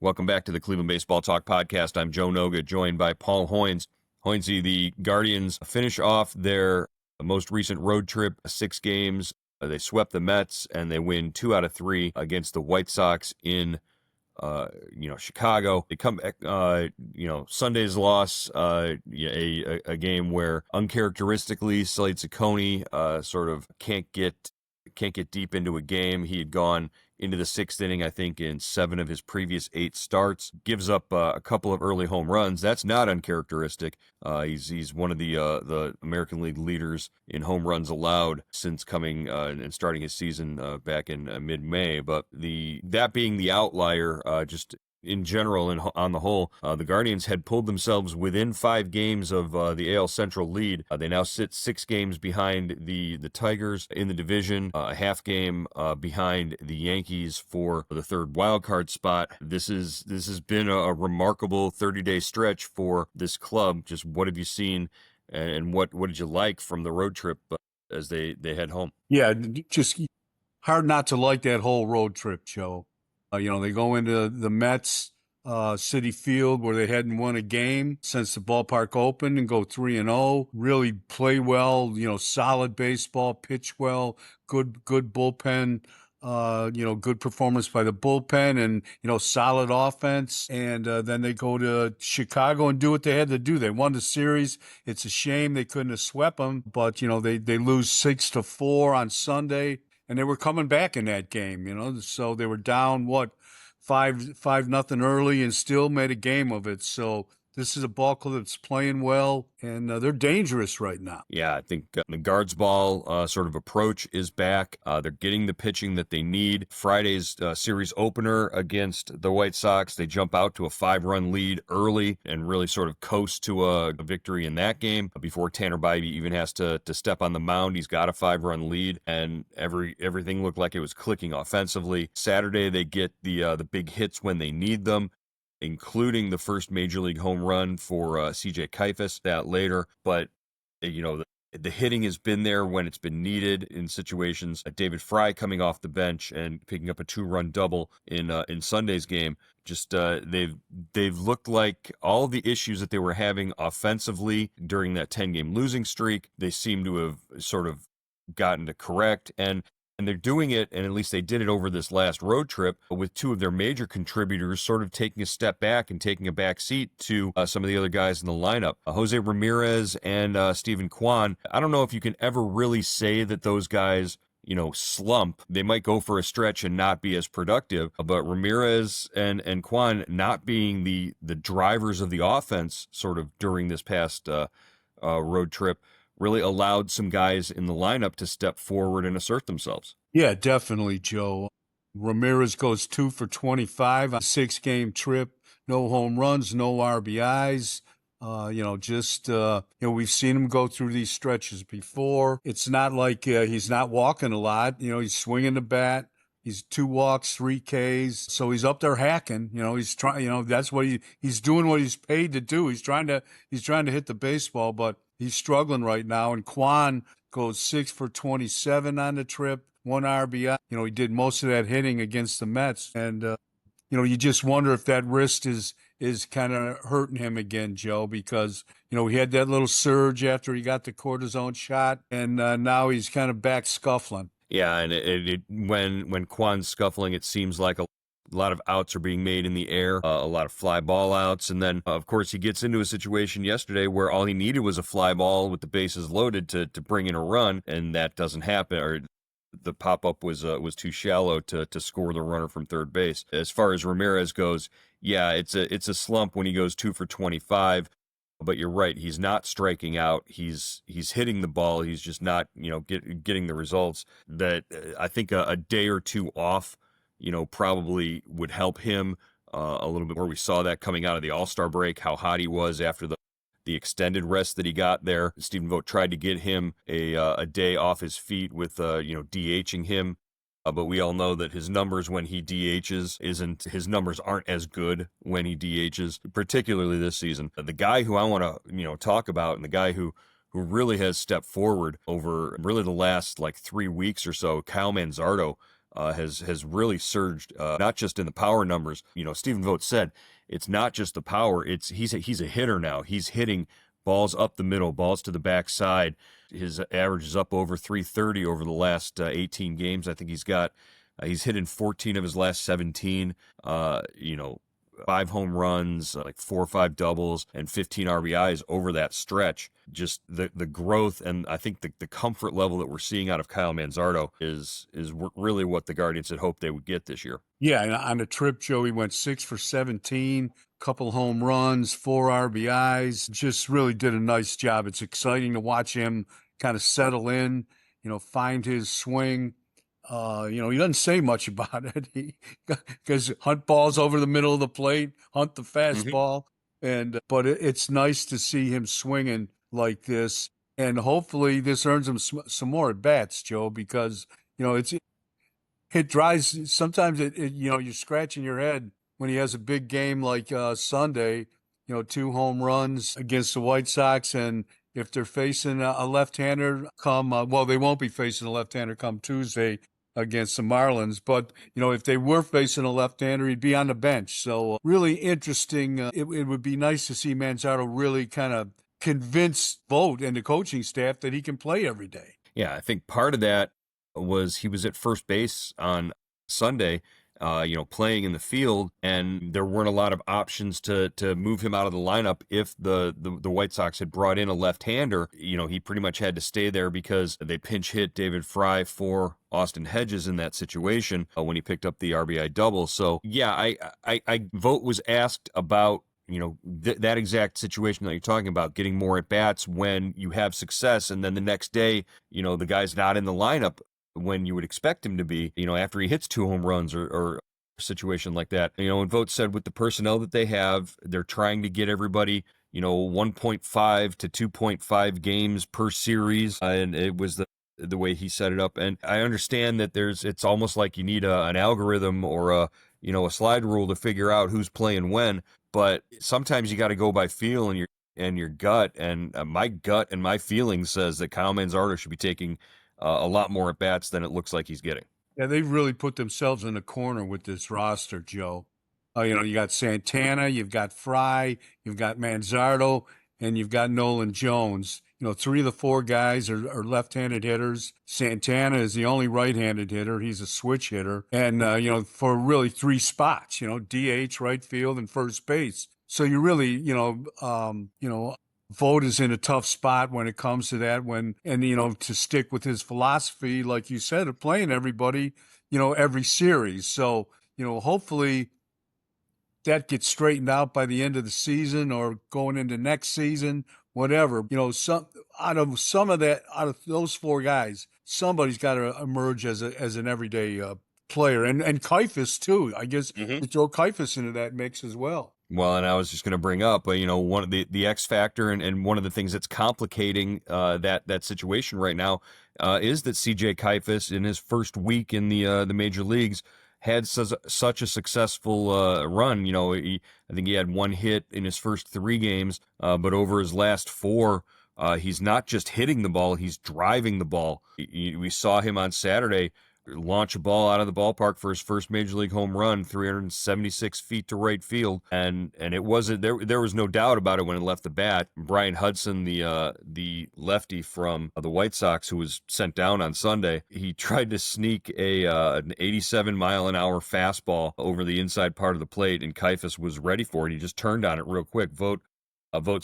Welcome back to the Cleveland Baseball Talk podcast. I'm Joe Noga, joined by Paul Hoynes. Hoynesy, the Guardians finish off their most recent road trip, 6 games. They swept the Mets, and they win 2 out of 3 against the White Sox in Chicago. They come back, Sunday's loss, a game where uncharacteristically Slade Ciccone sort of can't get deep into a game. He had gone into the 6th inning, I think, in 7 of his previous 8 starts. Gives up a couple of early home runs. That's not uncharacteristic. He's one of the American League leaders in home runs allowed since coming and starting his season back in mid-May. But that being the outlier, just in general and on the whole, the Guardians had pulled themselves within 5 games of the AL Central lead. They now sit 6 games behind the Tigers in the division, a half game behind the Yankees for the 3rd wildcard spot. This has been a remarkable 30-day stretch for this club. Just what have you seen, and what did you like from the road trip as they head home? Yeah, just hard not to like that whole road trip, Joe. They go into the Mets City Field where they hadn't won a game since the ballpark opened and go 3-0. Really play well, solid baseball, pitch well, good bullpen. Good performance by the bullpen and, solid offense. And then they go to Chicago and do what they had to do. They won the series. It's a shame they couldn't have swept them, but, they lose 6-4 on Sunday. And they were coming back in that game, so they were down, 5-0 early and still made a game of it. So this is a ball club that's playing well, and they're dangerous right now. Yeah, I think the guards ball sort of approach is back. They're getting the pitching that they need. Friday's series opener against the White Sox, they jump out to a 5-run lead early and really sort of coast to a victory in that game before Tanner Bybee even has to step on the mound. He's got a 5-run lead, and everything looked like it was clicking offensively. Saturday, they get the big hits when they need them, including the first major league home run for CJ Kifus that later. But, the hitting has been there when it's been needed in situations. David Fry coming off the bench and picking up a 2-run double in Sunday's game. Just they've looked like all the issues that they were having offensively during that 10-game losing streak, they seem to have sort of gotten to correct. And they're doing it, and at least they did it over this last road trip, with 2 of their major contributors sort of taking a step back and taking a back seat to some of the other guys in the lineup. Jose Ramirez and Steven Kwan. I don't know if you can ever really say that those guys, slump. They might go for a stretch and not be as productive, but Ramirez and Kwan not being the drivers of the offense sort of during this past road trip really allowed some guys in the lineup to step forward and assert themselves. Yeah, definitely, Joe. Ramirez goes 2 for 25 on a 6-game trip. No home runs, no RBIs. We've seen him go through these stretches before. It's not like he's not walking a lot. He's swinging the bat. He's 2 walks, 3 Ks. So he's up there hacking. He's trying. That's what he's doing. What he's paid to do. He's trying to hit the baseball, but he's struggling right now. And Kwan goes 6 for 27 on the trip, 1 RBI. He did most of that hitting against the Mets, and you just wonder if that wrist is kind of hurting him again, Joe, because he had that little surge after he got the cortisone shot, and now he's kind of back scuffling. Yeah, and when Kwan's scuffling, it seems like a lot of outs are being made in the air, a lot of fly ball outs. And then, of course, he gets into a situation yesterday where all he needed was a fly ball with the bases loaded to bring in a run, and that doesn't happen. Or the pop-up was too shallow to score the runner from third base. As far as Ramirez goes, yeah, it's a slump when he goes 2 for 25. But you're right, he's not striking out. He's hitting the ball. He's just not, getting the results that I think a day or 2 off, probably would help him a little bit more. We saw that coming out of the All-Star break, how hot he was after the extended rest that he got there. Stephen Vogt tried to get him a day off his feet with, DHing him. But we all know that his numbers when he DHs his numbers aren't as good when he DHs, particularly this season. The guy who I want to, talk about, and the guy who really has stepped forward over really the last 3 weeks or so, Kyle Manzardo, has really surged, not just in the power numbers. Stephen Vogt said it's not just the power; he's a hitter now. He's hitting balls up the middle, balls to the backside. His average is up over 330 over the last 18 games. I think he's hit in 14 of his last 17. You know, 5 home runs, like 4 or 5 doubles, and 15 RBIs over that stretch. Just the growth, and I think the comfort level that we're seeing out of Kyle Manzardo is really what the Guardians had hoped they would get this year. Yeah, and on the trip, Joe, he went 6 for 17, couple home runs, 4 RBIs. Just really did a nice job. It's exciting to watch him kind of settle in, find his swing. He doesn't say much about it. Because hunt balls over the middle of the plate, hunt the Mm-hmm. fastball, but it's nice to see him swinging like this, and hopefully this earns him some more at bats, Joe. Because it drives. Sometimes you're scratching your head when he has a big game like Sunday. 2 home runs against the White Sox, and if they're facing a left-hander well, they won't be facing a left-hander come Tuesday against the Marlins. But if they were facing a left-hander, he'd be on the bench. So really interesting. It would be nice to see Manzardo really kind of convince Vogt and the coaching staff that he can play every day. Yeah, I think part of that was he was at first base on Sunday, playing in the field, and there weren't a lot of options to move him out of the lineup if the White Sox had brought in a left-hander. He pretty much had to stay there because they pinch hit David Fry for Austin Hedges in that situation when he picked up the RBI double. So yeah, I Vogt was asked about that exact situation that you're talking about, getting more at bats when you have success, and then the next day, the guy's not in the lineup when you would expect him to be, after he hits 2 home runs or a situation like that. And Vogt said with the personnel that they have, they're trying to get everybody, 1.5 to 2.5 games per series, and it was the way he set it up. And I understand that it's almost like you need an algorithm or a slide rule to figure out who's playing when. But sometimes you got to go by feel and your gut. And my gut and my feeling says that Kyle Manzardo should be taking a lot more at bats than it looks like he's getting. Yeah, they've really put themselves in a corner with this roster, Joe. You got Santana, you've got Fry, you've got Manzardo, and you've got Nolan Jones. 3 of the 4 guys are left-handed hitters. Santana is the only right-handed hitter. He's a switch hitter. And, for really 3 spots, DH, right field, and first base. So you really, Vogt is in a tough spot when it comes to that. To stick with his philosophy, like you said, of playing everybody, every series. So, hopefully that gets straightened out by the end of the season or going into next season, whatever. Out of those 4 guys, somebody's got to emerge as an everyday player, and Kifus too. I guess Mm-hmm. you throw Kifus into that mix as well. Well, and I was just going to bring up, one of the X factor and one of the things that's complicating that situation right now is that CJ Kifus in his first week in the major leagues had such a successful run. I think he had 1 hit in his first 3 games, but over his last 4, he's not just hitting the ball; he's driving the ball. We saw him on Saturday launch a ball out of the ballpark for his first major league home run, 376 feet to right field, and it wasn't there. There was no doubt about it when it left the bat. Brian Hudson, the lefty from the White Sox, who was sent down on Sunday, he tried to sneak an 87-mile-an-hour fastball over the inside part of the plate, and Kifus was ready for it. He just turned on it real quick. Vogt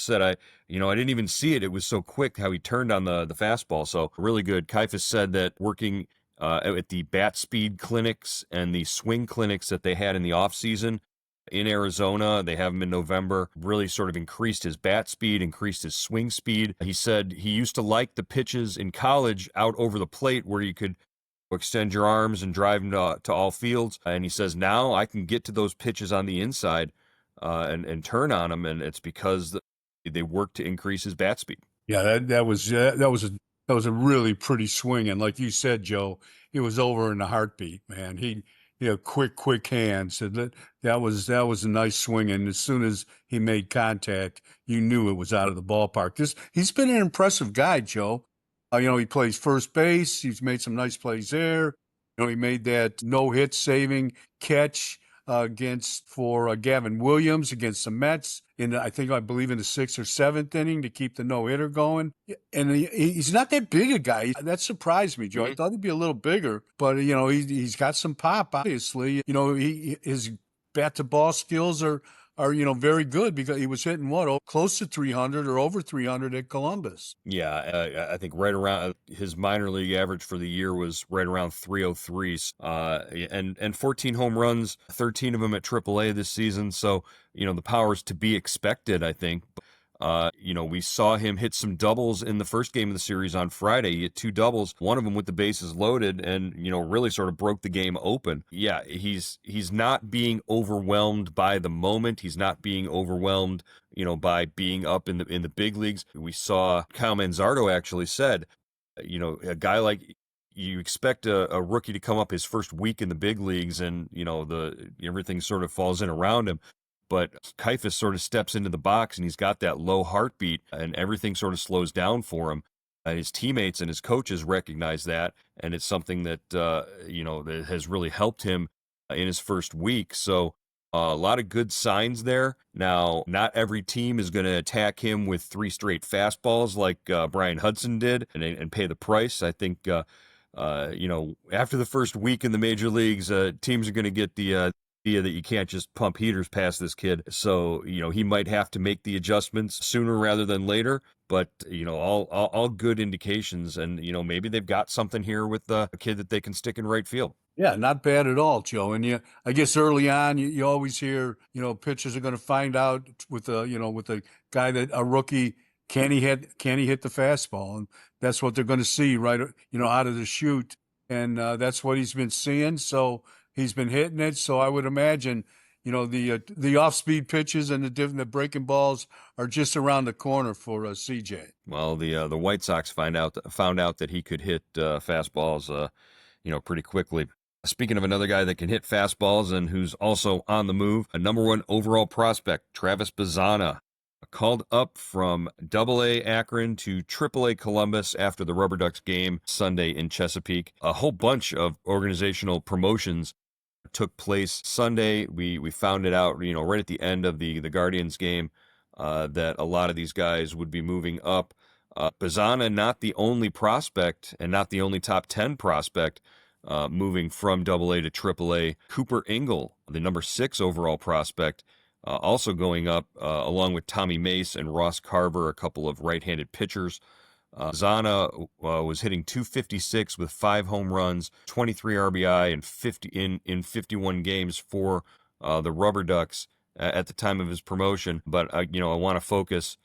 said, I didn't even see it. It was so quick how he turned on the fastball. So really good. Kifus said that working at the bat speed clinics and the swing clinics that they had in the off season in Arizona, they have him in November, really sort of increased his bat speed, increased his swing speed. He said he used to like the pitches in college out over the plate where you could extend your arms and drive them to all fields. And he says, now I can get to those pitches on the inside and turn on them. And it's because they work to increase his bat speed. Yeah, that was a really pretty swing, and like you said, Joe, it was over in a heartbeat, man. He had quick hands, and that was a nice swing. And as soon as he made contact, you knew it was out of the ballpark. He's been an impressive guy, Joe. He plays first base. He's made some nice plays there. He made that no-hit saving catch against for Gavin Williams against the Mets I believe in the 6th or 7th inning to keep the no-hitter going. And he's not that big a guy. That surprised me, Joe. I thought he'd be a little bigger, but he's got some pop. Obviously, his bat to ball skills are very good because he was hitting close to 300 or over 300 at Columbus. Yeah, I think right around his minor league average for the year was right around 303. And 14 home runs, 13 of them at AAA this season. So, the power is to be expected, I think. We saw him hit some doubles in the first game of the series on Friday. He hit 2 doubles, one of them with the bases loaded, and really sort of broke the game open. Yeah, he's not being overwhelmed by the moment. He's not being overwhelmed, by being up in the big leagues. We saw Kyle Manzardo actually said, a guy like you expect a rookie to come up his first week in the big leagues, and everything sort of falls in around him. But Kifus sort of steps into the box and he's got that low heartbeat and everything sort of slows down for him. His teammates and his coaches recognize that, and it's something that that has really helped him in his first week. So a lot of good signs there. Now, not every team is going to attack him with 3 straight fastballs like Brian Hudson did and pay the price. I think after the first week in the major leagues, teams are going to get the idea that you can't just pump heaters past this kid. So, he might have to make the adjustments sooner rather than later. But, all good indications. And, maybe they've got something here with a kid that they can stick in right field. Yeah, not bad at all, Joe. And I guess early on, you always hear, pitchers are going to find out with a guy a rookie, can he hit the fastball? And that's what they're going to see right, out of the chute. And that's what he's been seeing. So he's been hitting it. So I would imagine, the off-speed pitches and the breaking balls are just around the corner for CJ. Well, the White Sox found out that he could hit fastballs, pretty quickly. Speaking of another guy that can hit fastballs and who's also on the move, a number 1 overall prospect, Travis Bazzana, called up from AA Akron to AAA Columbus after the Rubber Ducks game Sunday in Chesapeake. A whole bunch of organizational promotions took place Sunday. We found it out, right at the end of the Guardians game, that a lot of these guys would be moving up. Bazzana, not the only prospect and not the only top 10 prospect moving from AA to AAA. Cooper Engel, the number 6 overall prospect, also going up along with Tommy Mace and Ross Carver, a couple of right-handed pitchers. Bazzana was hitting .256 with 5 home runs, 23 RBI, and 51 games for the Rubber Ducks at the time of his promotion. But I want to focus.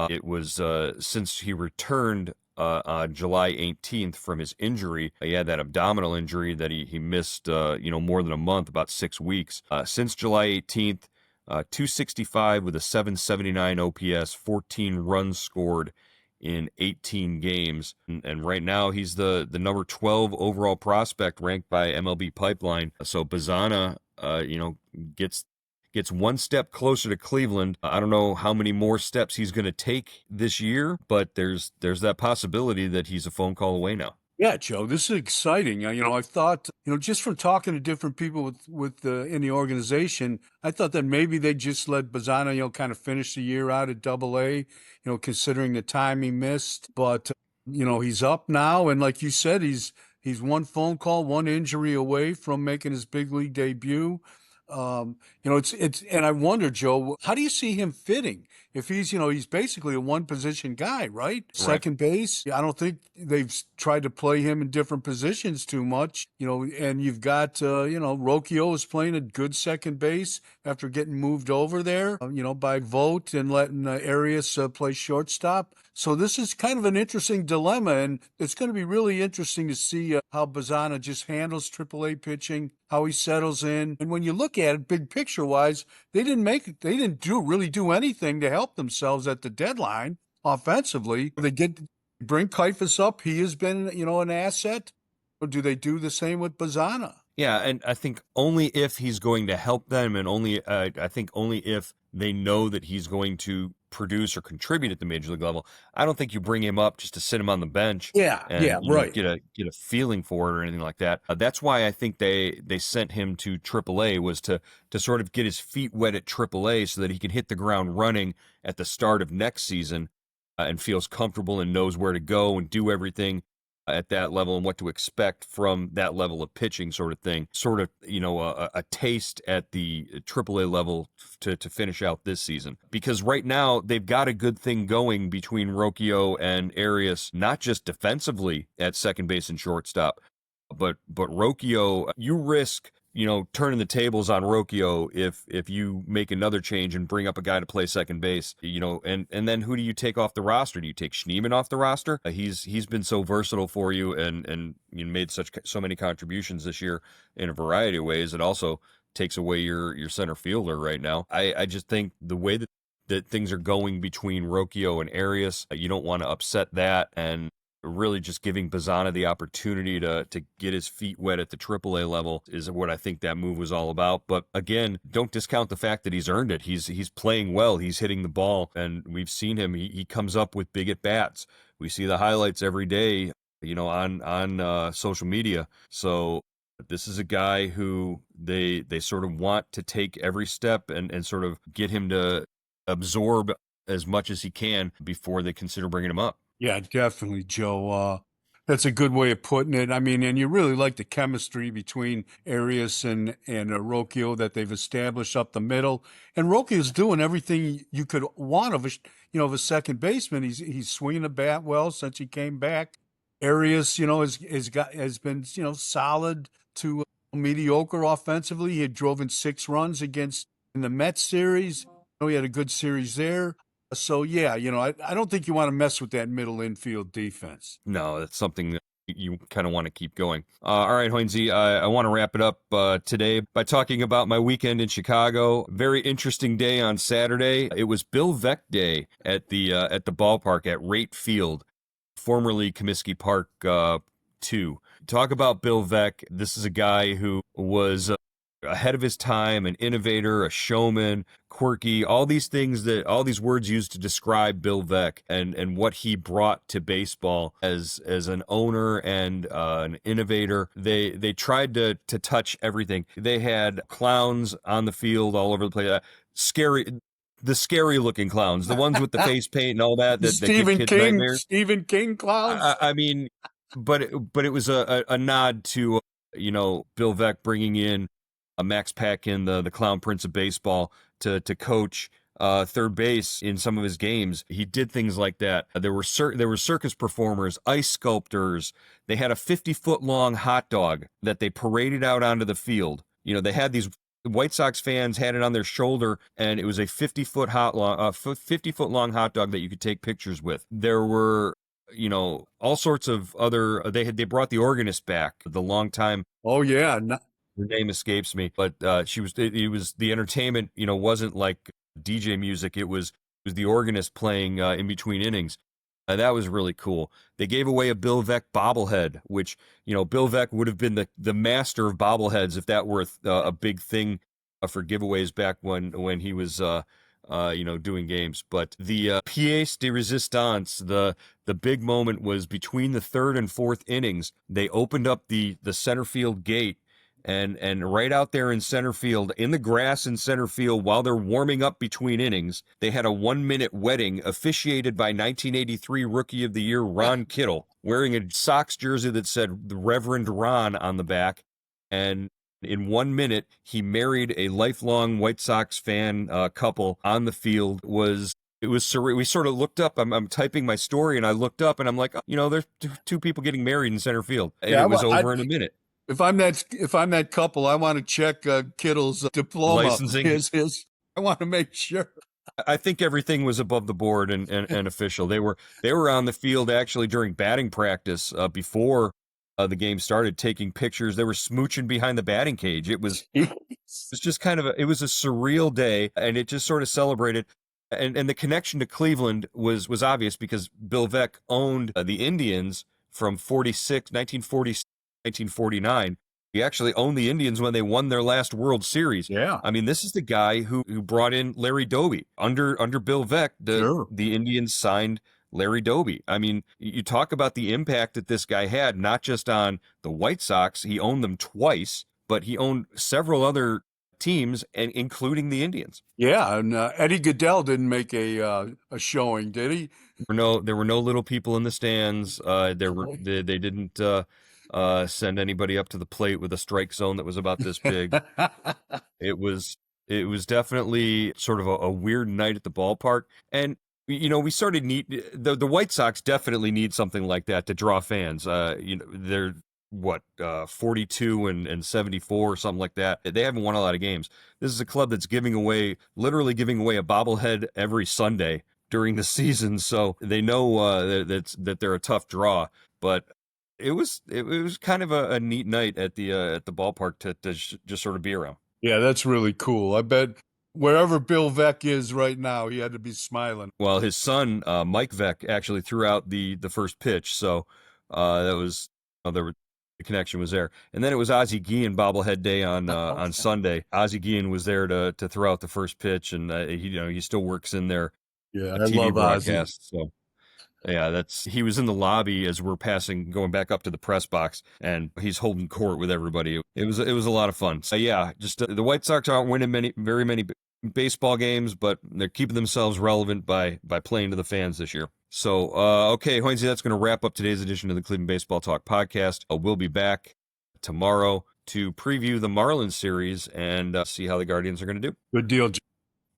It was since he returned on July 18th from his injury. He had that abdominal injury that he missed, more than a month, about 6 weeks. Since July 18th, 265 with a 779 OPS, 14 runs scored in 18 games. And right now he's the number 12 overall prospect ranked by MLB Pipeline. So Bazzana, gets one step closer to Cleveland. I don't know how many more steps he's going to take this year, but there's that possibility that he's a phone call away now. Yeah, Joe, this is exciting. I thought, just from talking to different people with in the organization, I thought that maybe they just let Bazzana, kind of finish the year out at AA, considering the time he missed. But, he's up now. And like you said, he's one phone call, one injury away from making his big league debut. It's and I wonder, Joe, how do you see him fitting? If he's basically a one position guy, right? Second base. I don't think they've tried to play him in different positions too much, and you've got, Rocchio is playing a good second base after getting moved over there, by Vogt and letting Arias play shortstop. So this is kind of an interesting dilemma, and it's going to be really interesting to see how Bazzana just handles AAA pitching, how he settles in. And when you look at it, big picture wise, they didn't really do anything to help themselves at the deadline offensively. They did bring Kifus up. He has been, an asset. Or do they do the same with Bazzana? Yeah, and I think only if he's going to help them, and I think only if they know that he's going to produce or contribute at the major league level. I don't think you bring him up just to sit him on the bench Yeah, and yeah, right. get a feeling for it or anything like that. That's why I think they sent him to AAA, was to sort of get his feet wet at AAA so that he can hit the ground running at the start of next season, and feels comfortable and knows where to go and do everything at that level and what to expect from that level of pitching, sort of thing. Sort of, a taste at the AAA level to finish out this season. Because right now they've got a good thing going between Rocchio and Arias, not just defensively at second base and shortstop, but Rocchio, you risk turning the tables on Rocchio if you make another change and bring up a guy to play second base, and then who do you take off the roster? Do you take Schneemann off the roster? He's been so versatile for you and you made so many contributions this year in a variety of ways. It also takes away your center fielder right now. I just think the way that things are going between Rocchio and Arias, you don't want to upset that, and really just giving Bazzana the opportunity to get his feet wet at the AAA level is what I think that move was all about. But again, don't discount the fact that he's earned it. He's playing well. He's hitting the ball, and we've seen him. He comes up with big at bats. We see the highlights every day, on social media. So this is a guy who they sort of want to take every step and sort of get him to absorb as much as he can before they consider bringing him up. Yeah, definitely, Joe. That's a good way of putting it. I mean, and you really like the chemistry between Arias and Rocchio that they've established up the middle. And Rocchio's doing everything you could want of a second baseman. He's swinging the bat well since he came back. Arias, has been solid to mediocre offensively. He had drove in 6 runs against in the Mets series. He had a good series there. So yeah, I don't think you want to mess with that middle infield defense. No, that's something that you kind of want to keep going. All right, Hoinsey, I want to wrap it up today by talking about my weekend in Chicago. Very interesting day on Saturday. It was Bill Vecht Day at the ballpark at Rate Field, formerly Comiskey Park 2. Talk about Bill Vecht. This is a guy who was ahead of his time, an innovator, a showman, quirky, all these words used to describe Bill Vecht and what he brought to baseball as an owner and an innovator. They tried to touch everything. They had clowns on the field all over the place. The scary looking clowns, the ones with the face paint and all that give kids nightmares. Stephen King clowns. I mean, but it was a nod to Bill Vecht bringing in Max Patkin, the clown prince of baseball, to coach third base in some of his games. He did things like that. There were circus performers, ice sculptors. They had a 50-foot long hot dog that they paraded out onto the field. They had these White Sox fans had it on their shoulder, and it was a 50-foot long hot dog that you could take pictures with. There were all sorts of other. They brought the organist back, the longtime. Oh yeah. Her name escapes me, but it was the entertainment, wasn't like DJ music. It was the organist playing in between innings. That was really cool. They gave away a Bill Vecht bobblehead, which, Bill Vecht would have been the master of bobbleheads if that were a big thing for giveaways back when he was doing games. But the pièce de résistance, the big moment was between the third and fourth innings. They opened up the center field gate. And right out there in center field, in the grass in center field, while they're warming up between innings, they had a 1-minute wedding officiated by 1983 Rookie of the Year Ron Kittle, wearing a Sox jersey that said the Reverend Ron on the back. And in 1 minute, he married a lifelong White Sox fan couple on the field. It was surreal. We sort of looked up. I'm typing my story, and I looked up, and I'm like, there's two people getting married in center field, and it was over in a minute. If I'm that couple, I want to check Kittle's diploma. Licensing. I want to make sure. I think everything was above the board and official. They were on the field actually during batting practice before the game started, taking pictures. They were smooching behind the batting cage. It was just it was a surreal day, and it just sort of celebrated. And the connection to Cleveland was obvious because Bill Vecht owned the Indians from 1946, 1949, He actually owned the Indians when they won their last World Series. Yeah, I mean, this is the guy who brought in Larry Doby. Under Bill Veeck, sure. the Indians signed Larry Doby. I mean, you talk about the impact that this guy had, not just on the White Sox. He owned them twice, but he owned several other teams, and including the Indians. Yeah, and Eddie Goodell didn't make a showing, did he? There were no little people in the stands. They didn't send anybody up to the plate with a strike zone that was about this big. It was it was definitely sort of a weird night at the ballpark, and we started need the White Sox definitely need something like that to draw fans. They're what 42 and 74 or something like that. They haven't won a lot of games. This is a club that's literally giving away a bobblehead every Sunday during the season, so they know that they're a tough draw. But it was kind of a neat night at the ballpark to just sort of be around. Yeah, that's really cool. I bet wherever Bill Veeck is right now, he had to be smiling. Well, his son Mike Veeck actually threw out the first pitch, so that was the connection was there. And then it was Ozzie Guillen bobblehead day on Sunday. Ozzie Guillen was there to throw out the first pitch, and he still works in there Yeah, a I TV love Ozzy. broadcast. So yeah, he was in the lobby as we're going back up to the press box, and he's holding court with everybody. It was a lot of fun. So yeah, just the White Sox aren't winning very many baseball games, but they're keeping themselves relevant by playing to the fans this year. So okay, Hoynesy, that's going to wrap up today's edition of the Cleveland Baseball Talk podcast. We'll be back tomorrow to preview the Marlins series and see how the Guardians are going to do. Good deal.